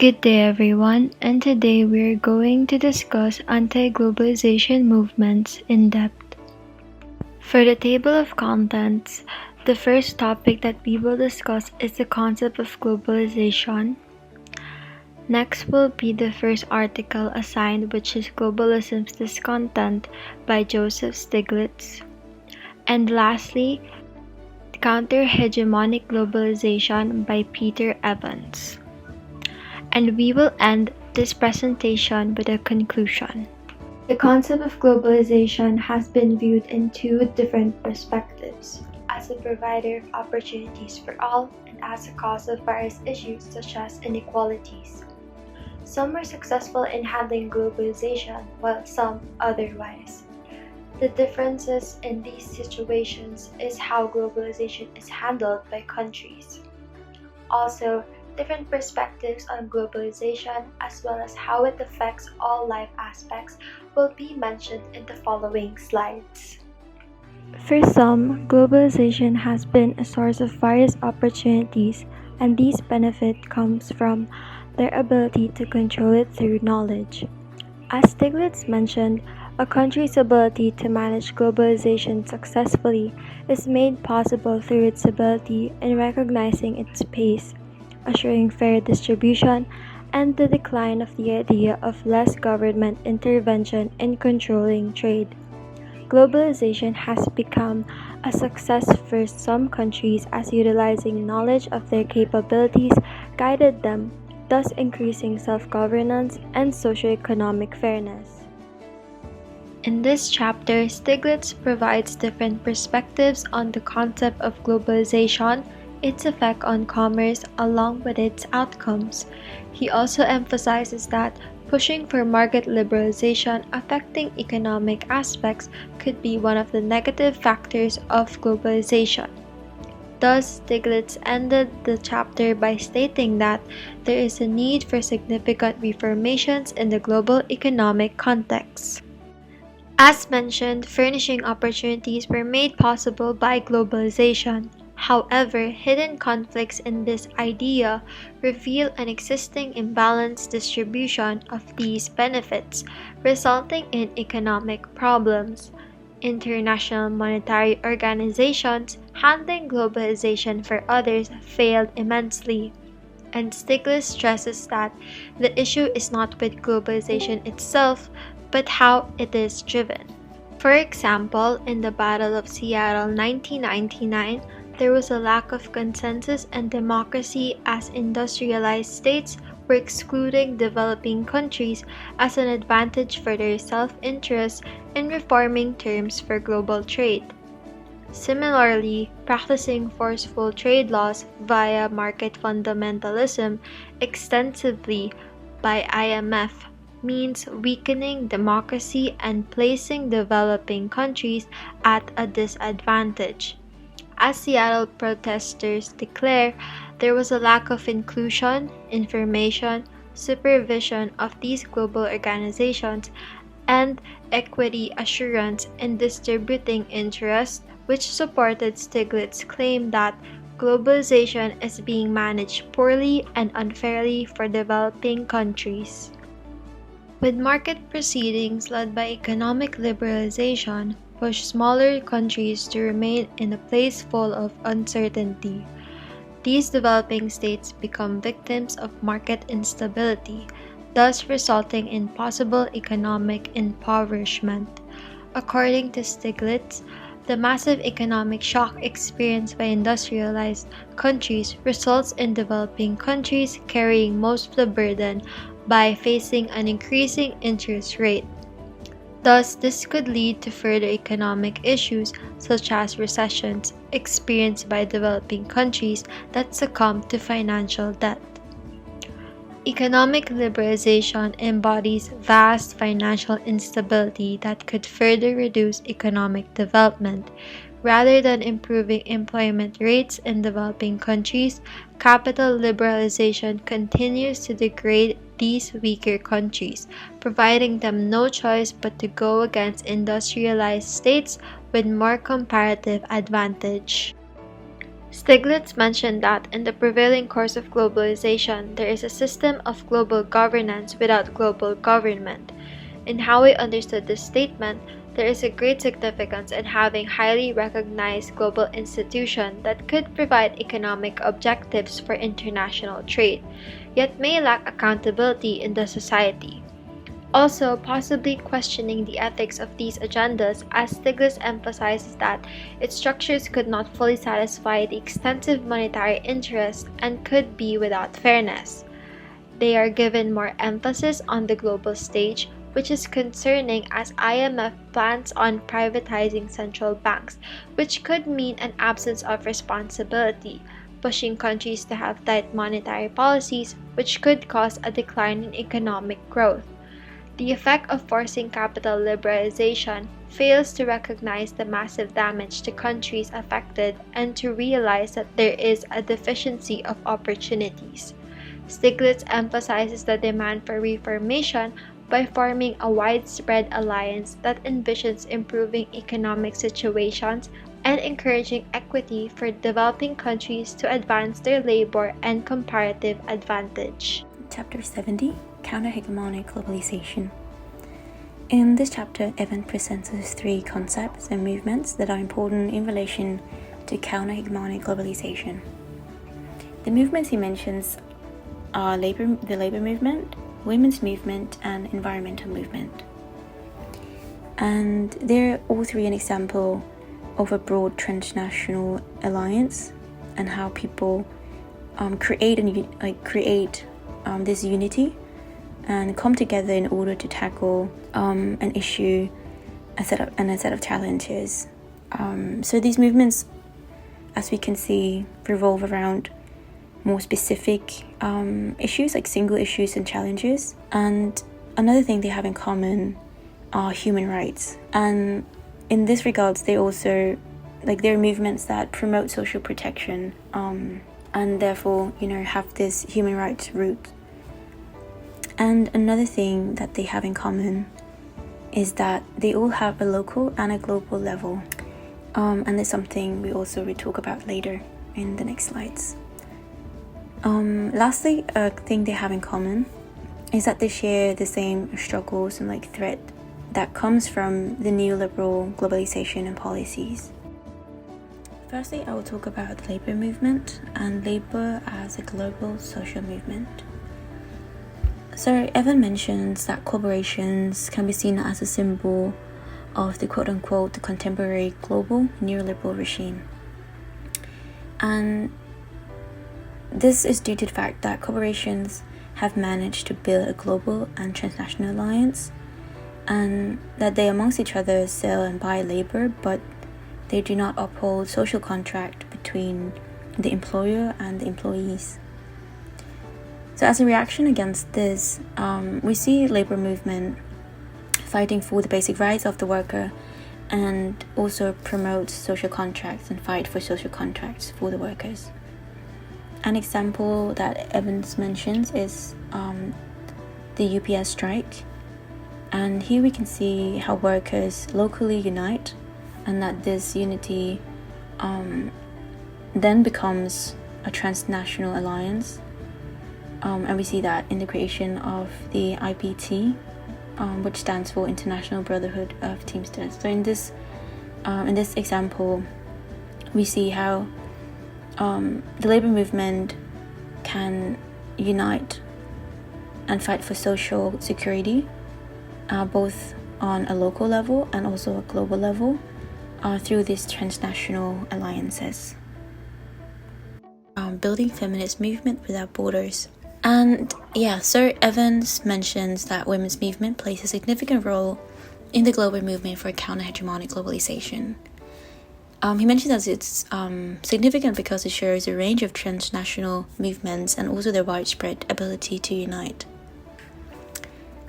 Good day everyone, and today we're going to discuss anti-globalization movements in depth. For the table of contents, the first topic that we will discuss is the concept of globalization. Next will be the first article assigned, which is Globalism's Discontent by Joseph Stiglitz. And lastly, Counterhegemonic Globalization by Peter Evans. And we will end this presentation with a conclusion. The concept of globalization has been viewed in two different perspectives, as a provider of opportunities for all and as a cause of various issues such as inequalities. Some were successful in handling globalization, while some otherwise. The differences in these situations is how globalization is handled by countries. Also, different perspectives on globalization as well as how it affects all life aspects will be mentioned in the following slides. For some, globalization has been a source of various opportunities, and these benefit comes from their ability to control it through knowledge. As Stiglitz mentioned, a country's ability to manage globalization successfully is made possible through its ability in recognizing its pace, assuring fair distribution, and the decline of the idea of less government intervention in controlling trade. Globalization has become a success for some countries as utilizing knowledge of their capabilities guided them, thus increasing self-governance and socioeconomic fairness. In this chapter, Stiglitz provides different perspectives on the concept of globalization, its effect on commerce, along with its outcomes. He also emphasizes that pushing for market liberalization affecting economic aspects could be one of the negative factors of globalization. Thus, Stiglitz ended the chapter by stating that there is a need for significant reformations in the global economic context. As mentioned, furnishing opportunities were made possible by globalization. However, hidden conflicts in this idea reveal an existing imbalanced distribution of these benefits, resulting in economic problems. International monetary organizations handling globalization for others failed immensely, and Stiglitz stresses that the issue is not with globalization itself, but how it is driven. For example, in the Battle of Seattle 1999, there was a lack of consensus and democracy as industrialized states were excluding developing countries as an advantage for their self-interest in reforming terms for global trade. Similarly, practicing forceful trade laws via market fundamentalism extensively by IMF means weakening democracy and placing developing countries at a disadvantage. As Seattle protesters declare, there was a lack of inclusion, information, supervision of these global organizations, and equity assurance in distributing interest, which supported Stiglitz's claim that globalization is being managed poorly and unfairly for developing countries. With market proceedings led by economic liberalization, push smaller countries to remain in a place full of uncertainty. These developing states become victims of market instability, thus resulting in possible economic impoverishment. According to Stiglitz, the massive economic shock experienced by industrialized countries results in developing countries carrying most of the burden by facing an increasing interest rate. Thus, this could lead to further economic issues such as recessions experienced by developing countries that succumb to financial debt. Economic liberalization embodies vast financial instability that could further reduce economic development. Rather than improving employment rates in developing countries, capital liberalization continues to degrade these weaker countries, providing them no choice but to go against industrialized states with more comparative advantage. Stiglitz mentioned that in the prevailing course of globalization, there is a system of global governance without global government. In how we understood this statement, there is a great significance in having highly recognized global institutions that could provide economic objectives for international trade, yet may lack accountability in the society. Also, possibly questioning the ethics of these agendas, as Stiglitz emphasizes that its structures could not fully satisfy the extensive monetary interests and could be without fairness. They are given more emphasis on the global stage, which is concerning as IMF plans on privatizing central banks, which could mean an absence of responsibility, pushing countries to have tight monetary policies, which could cause a decline in economic growth. The effect of forcing capital liberalization fails to recognize the massive damage to countries affected and to realize that there is a deficiency of opportunities. Stiglitz emphasizes the demand for reformation by forming a widespread alliance that envisions improving economic situations and encouraging equity for developing countries to advance their labor and comparative advantage. Chapter 70, Counterhegemonic Globalization. In this chapter, Evan presents us three concepts and movements that are important in relation to counterhegemonic globalization. The movements he mentions are the labor movement, women's movement, and environmental movement. And they're all three an example of a broad transnational alliance and how people create this unity and come together in order to tackle an issue, a set of challenges. So these movements, as we can see, revolve around more specific issues, like single issues and challenges. And another thing they have in common are human rights. And in this regards, they also, they're movements that promote social protection and therefore, have this human rights root. And another thing that they have in common is that they all have a local and a global level. And it's something we also will talk about later in the next slides. Lastly, a thing they have in common is that they share the same struggles and threat that comes from the neoliberal globalization and policies. Firstly, I will talk about the labor movement and labor as a global social movement. So Evan mentions that corporations can be seen as a symbol of the quote-unquote contemporary global neoliberal regime. And this is due to the fact that corporations have managed to build a global and transnational alliance, and that they amongst each other sell and buy labor, but they do not uphold social contract between the employer and the employees. So as a reaction against this, we see labor movement fighting for the basic rights of the worker and also promote social contracts and fight for social contracts for the workers. An example that Evans mentions is the UPS strike. And here we can see how workers locally unite and that this unity then becomes a transnational alliance. And we see that in the creation of the IPT, which stands for International Brotherhood of Teamsters. So in this example, we see how the labor movement can unite and fight for social security, both on a local level and also a global level, through these transnational alliances. Building feminist movement without borders. And Sir Evans mentions that women's movement plays a significant role in the global movement for counter-hegemonic globalization. He mentions that it's significant because it shows a range of transnational movements and also their widespread ability to unite.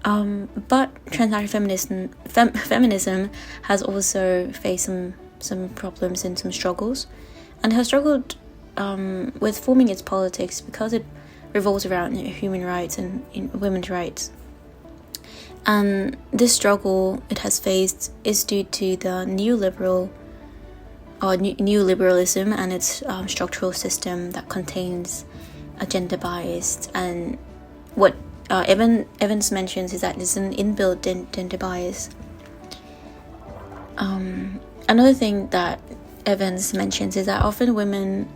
But transnational feminism has also faced some problems and some struggles, and has struggled with forming its politics because it revolves around human rights and women's rights. And this struggle it has faced is due to the neoliberal neoliberalism and its structural system that contains a gender bias. And what Evans mentions is that there's an inbuilt gender bias. Another thing that Evans mentions is that often women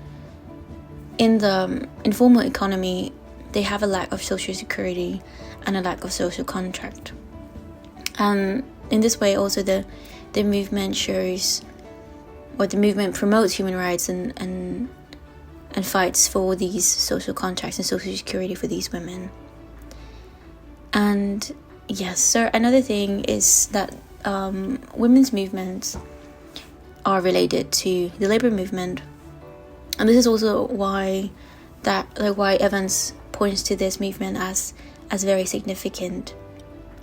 in the informal economy, they have a lack of social security and a lack of social contract. In this way, also the movement shows, or the movement promotes human rights and fights for these social contracts and social security for these women. And yes, so another thing is that women's movements are related to the labor movement, and this is also why Evans points to this movement as very significant.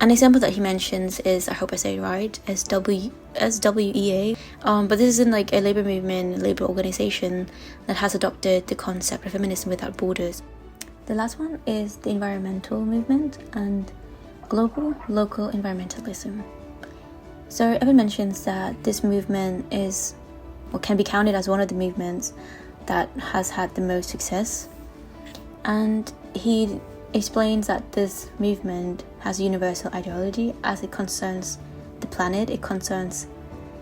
An example that he mentions is, I hope I say it right, SWEA, but this isn't like a labor movement, labor organization that has adopted the concept of feminism without borders. The last one is the environmental movement and global local environmentalism. So Evan mentions that this movement is, or can be counted as one of the movements that has had the most success, and he explains that this movement has a universal ideology as it concerns the planet, it concerns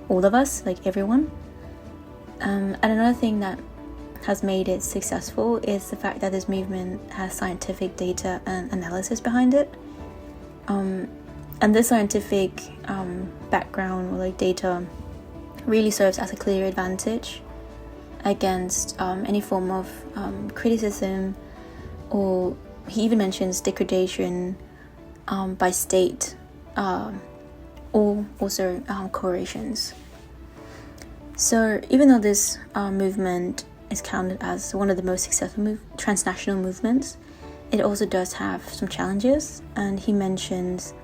all of us, like everyone. And another thing that has made it successful is the fact that this movement has scientific data and analysis behind it. And this scientific background, or like data, really serves as a clear advantage against any form of criticism, or he even mentions degradation by state or also coercions. So even though this movement is counted as one of the most successful transnational movements, it also does have some challenges, and he mentions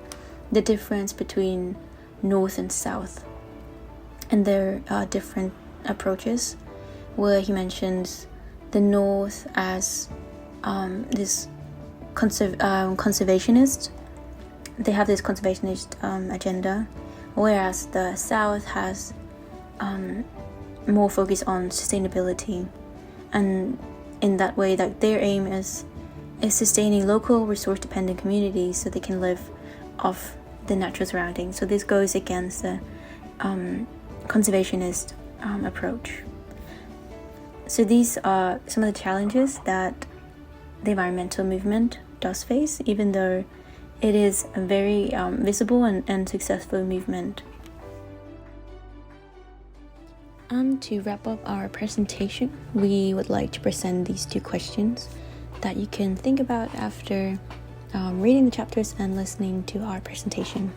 the difference between North and South and their different approaches, where he mentions the North as this conservationist. They have this conservationist agenda, whereas the South has more focus on sustainability, and in that way, that their aim is sustaining local resource-dependent communities so they can live off the natural surroundings. So this goes against the conservationist approach. So these are some of the challenges that the environmental movement does face, even though it is a very visible and successful movement. And to wrap up our presentation, we would like to present these two questions that you can think about after reading the chapters and listening to our presentation.